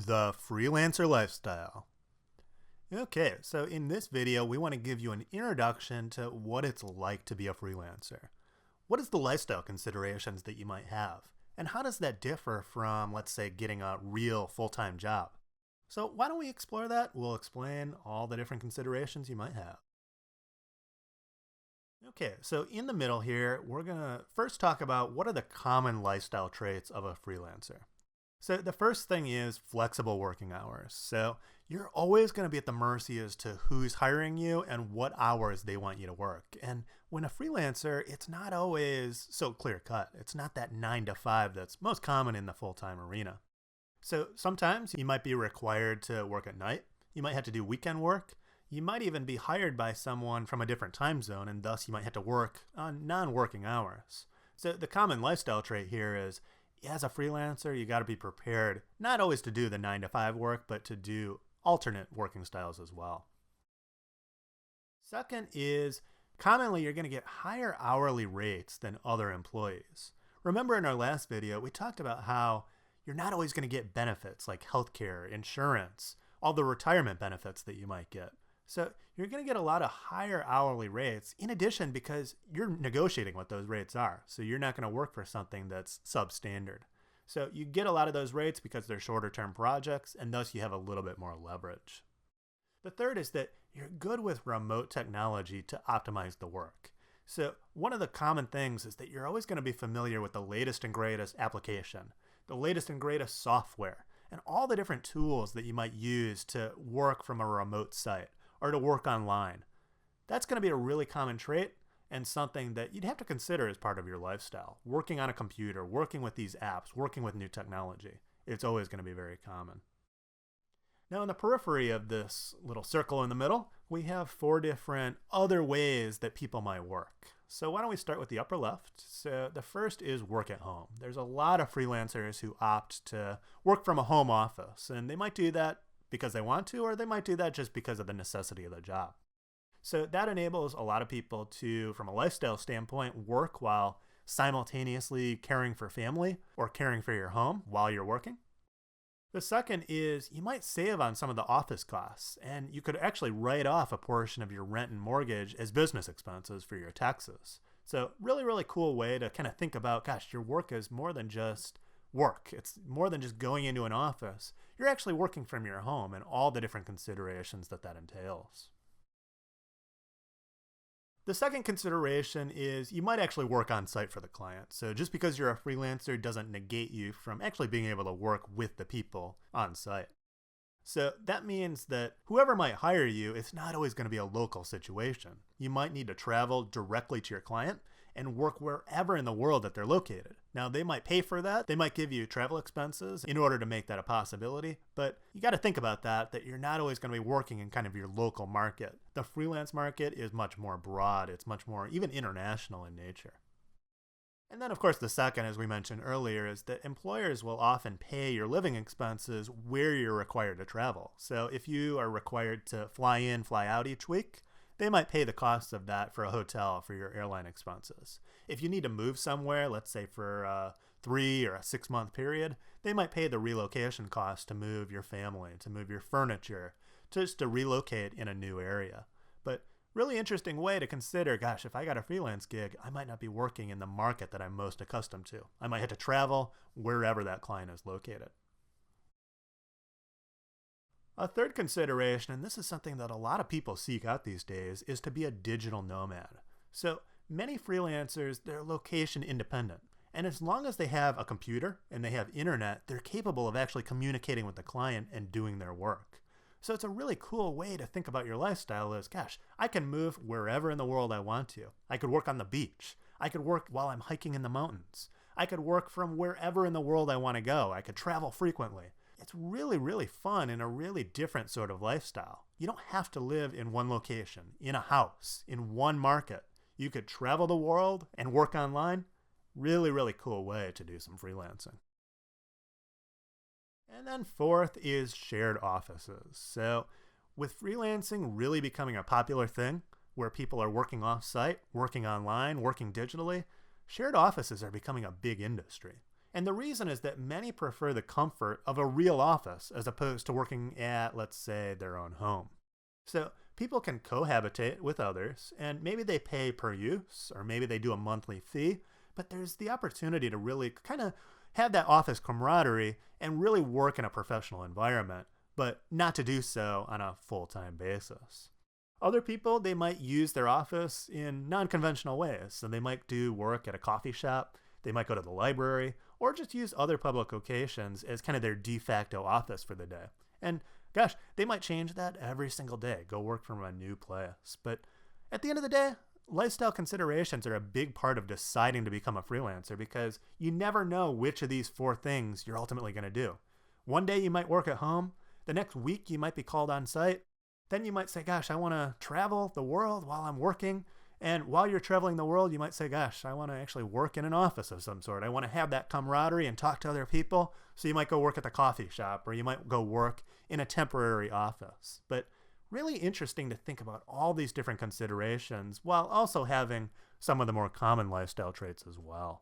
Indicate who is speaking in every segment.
Speaker 1: The freelancer lifestyle. Okay, so in this video, we want to give you an introduction to what it's like to be a freelancer. What is the lifestyle considerations that you might have? And how does that differ from, let's say, getting a real full-time job? So why don't we explore that? We'll explain all the different considerations you might have. Okay, so in the middle here, we're going to first talk about what are the common lifestyle traits of a freelancer. So the first thing is flexible working hours. So you're always going to be at the mercy as to who's hiring you and what hours they want you to work. And when a freelancer, it's not always so clear cut. It's not that 9 to 5 that's most common in the full-time arena. So sometimes you might be required to work at night. You might have to do weekend work. You might even be hired by someone from a different time zone, and thus you might have to work on non-working hours. So the common lifestyle trait here is, as a freelancer, you got to be prepared not always to do the 9 to 5 work, but to do alternate working styles as well. Second is, commonly you're going to get higher hourly rates than other employees. Remember in our last video, we talked about how you're not always going to get benefits like healthcare, insurance, all the retirement benefits that you might get. So you're going to get a lot of higher hourly rates in addition because you're negotiating what those rates are. So you're not going to work for something that's substandard. So you get a lot of those rates because they're shorter term projects, and thus you have a little bit more leverage. The third is that you're good with remote technology to optimize the work. So one of the common things is that you're always going to be familiar with the latest and greatest application, the latest and greatest software, and all the different tools that you might use to work from a remote site or to work online. That's going to be a really common trait and something that you'd have to consider as part of your lifestyle. Working on a computer, working with these apps, working with new technology. It's always going to be very common. Now in the periphery of this little circle in the middle, we have 4 different other ways that people might work. So why don't we start with the upper left? So the first is work at home. There's a lot of freelancers who opt to work from a home office, and they might do that because they want to, or they might do that just because of the necessity of the job. So that enables a lot of people to, from a lifestyle standpoint, work while simultaneously caring for family or caring for your home while you're working. The second is you might save on some of the office costs, and you could actually write off a portion of your rent and mortgage as business expenses for your taxes. So really, really cool way to kind of think about, gosh, your work is more than just work. It's more than just going into an office. You're actually working from your home and all the different considerations that entails. The second consideration is you might actually work on site for the client. So just because you're a freelancer doesn't negate you from actually being able to work with the people on site. So that means that whoever might hire you, it's not always going to be a local situation. You might need to travel directly to your client and work wherever in the world that they're located. Now, they might pay for that. They might give you travel expenses in order to make that a possibility. But you got to think about that you're not always going to be working in kind of your local market. The freelance market is much more broad. It's much more even international in nature. And then, of course, the second, as we mentioned earlier, is that employers will often pay your living expenses where you're required to travel. So if you are required to fly in, fly out each week, they might pay the costs of that for a hotel for your airline expenses. If you need to move somewhere, let's say for a 3 or a 6 month period, they might pay the relocation costs to move your family, to move your furniture, just to relocate in a new area. But really interesting way to consider, gosh, if I got a freelance gig, I might not be working in the market that I'm most accustomed to. I might have to travel wherever that client is located. A third consideration, and this is something that a lot of people seek out these days, is to be a digital nomad. So many freelancers, they're location independent. And as long as they have a computer and they have internet, they're capable of actually communicating with the client and doing their work. So it's a really cool way to think about your lifestyle is, gosh, I can move wherever in the world I want to. I could work on the beach. I could work while I'm hiking in the mountains. I could work from wherever in the world I want to go. I could travel frequently. It's really, really fun and a really different sort of lifestyle. You don't have to live in one location, in a house, in one market. You could travel the world and work online. Really, really cool way to do some freelancing. And then fourth is shared offices. So with freelancing really becoming a popular thing where people are working off-site, working online, working digitally, shared offices are becoming a big industry. And the reason is that many prefer the comfort of a real office as opposed to working at, let's say, their own home. So people can cohabitate with others, and maybe they pay per use, or maybe they do a monthly fee, but there's the opportunity to really kind of have that office camaraderie and really work in a professional environment, but not to do so on a full-time basis. Other people, they might use their office in non-conventional ways. So they might do work at a coffee shop, they might go to the library, or just use other public locations as kind of their de facto office for the day. And gosh, they might change that every single day, go work from a new place. But at the end of the day, lifestyle considerations are a big part of deciding to become a freelancer because you never know which of these 4 things you're ultimately going to do. One day you might work at home, the next week you might be called on site, then you might say, gosh, I want to travel the world while I'm working. And while you're traveling the world, you might say, gosh, I want to actually work in an office of some sort. I want to have that camaraderie and talk to other people. So you might go work at the coffee shop, or you might go work in a temporary office. But really interesting to think about all these different considerations while also having some of the more common lifestyle traits as well.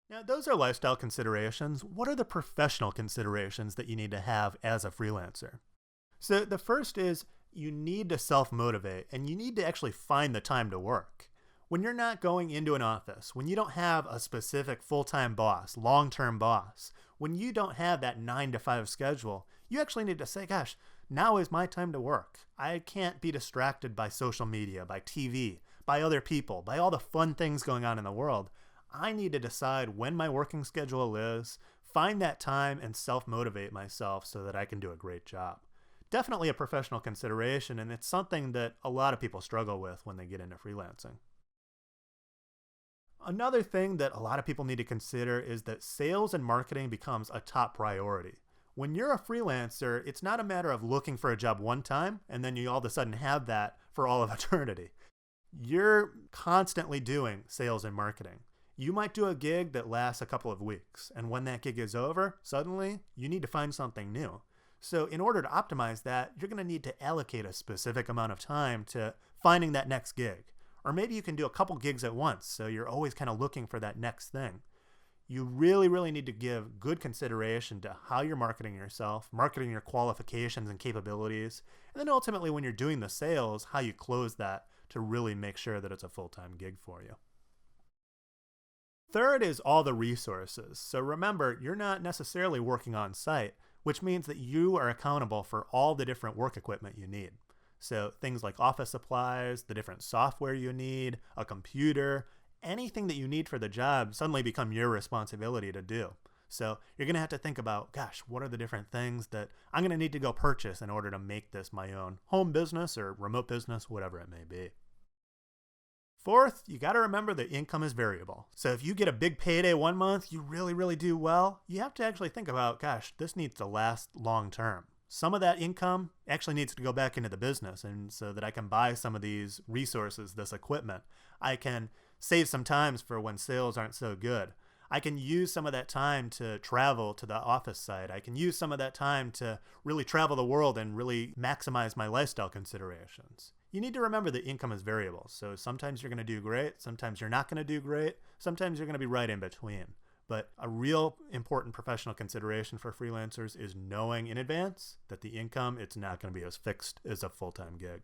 Speaker 1: Now, those are lifestyle considerations. What are the professional considerations that you need to have as a freelancer? So the first is you need to self-motivate, and you need to actually find the time to work. When you're not going into an office, when you don't have a specific full-time boss, long-term boss, when you don't have that 9-to-5 schedule, you actually need to say, gosh, now is my time to work. I can't be distracted by social media, by TV, by other people, by all the fun things going on in the world. I need to decide when my working schedule is, find that time, and self-motivate myself so that I can do a great job. Definitely a professional consideration, and it's something that a lot of people struggle with when they get into freelancing. Another thing that a lot of people need to consider is that sales and marketing becomes a top priority. When you're a freelancer, it's not a matter of looking for a job one time and then you all of a sudden have that for all of eternity. You're constantly doing sales and marketing. You might do a gig that lasts a couple of weeks, and when that gig is over, suddenly you need to find something new. So in order to optimize that, you're going to need to allocate a specific amount of time to finding that next gig. Or maybe you can do a couple gigs at once, so you're always kind of looking for that next thing. You really, really need to give good consideration to how you're marketing yourself, marketing your qualifications and capabilities, and then ultimately when you're doing the sales, how you close that to really make sure that it's a full-time gig for you. Third is all the resources. So remember, you're not necessarily working on site, which means that you are accountable for all the different work equipment you need. So things like office supplies, the different software you need, a computer, anything that you need for the job suddenly become your responsibility to do. So you're going to have to think about, gosh, what are the different things that I'm going to need to go purchase in order to make this my own home business or remote business, whatever it may be. Fourth, you got to remember that income is variable. So if you get a big payday one month, you really, really do well, you have to actually think about, gosh, this needs to last long term. Some of that income actually needs to go back into the business, and so that I can buy some of these resources, this equipment. I can save some times for when sales aren't so good. I can use some of that time to travel to the office site. I can use some of that time to really travel the world and really maximize my lifestyle considerations. You need to remember that income is variable. So sometimes you're going to do great, sometimes you're not going to do great, sometimes you're going to be right in between. But a real important professional consideration for freelancers is knowing in advance that the income, it's not going to be as fixed as a full-time gig.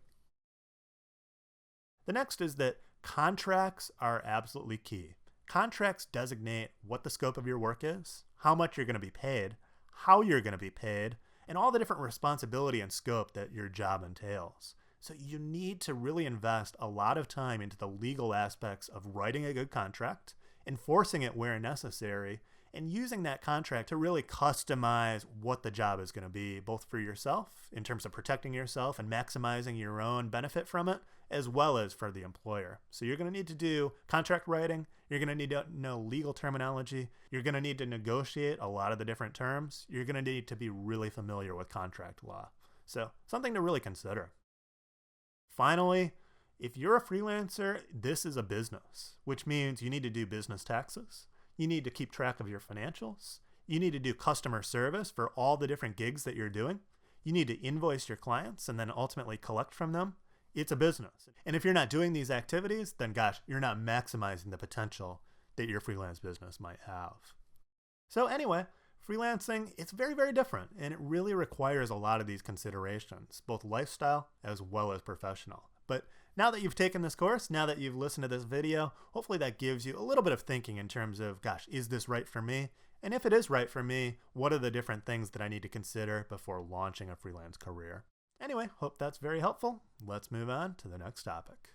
Speaker 1: The next is that contracts are absolutely key. Contracts designate what the scope of your work is, how much you're going to be paid, how you're going to be paid, and all the different responsibility and scope that your job entails. So you need to really invest a lot of time into the legal aspects of writing a good contract, enforcing it where necessary, and using that contract to really customize what the job is going to be, both for yourself in terms of protecting yourself and maximizing your own benefit from it, as well as for the employer. So you're going to need to do contract writing, you're going to need to know legal terminology, you're going to need to negotiate a lot of the different terms, you're going to need to be really familiar with contract law. So something to really consider. Finally, if you're a freelancer, this is a business, which means you need to do business taxes. You need to keep track of your financials. You need to do customer service for all the different gigs that you're doing. You need to invoice your clients and then ultimately collect from them. It's a business. And if you're not doing these activities, then gosh, you're not maximizing the potential that your freelance business might have. So anyway, freelancing, it's very, very different, and it really requires a lot of these considerations, both lifestyle as well as professional. But now that you've taken this course, now that you've listened to this video, hopefully that gives you a little bit of thinking in terms of, gosh, is this right for me? And if it is right for me, what are the different things that I need to consider before launching a freelance career? Anyway, hope that's very helpful. Let's move on to the next topic.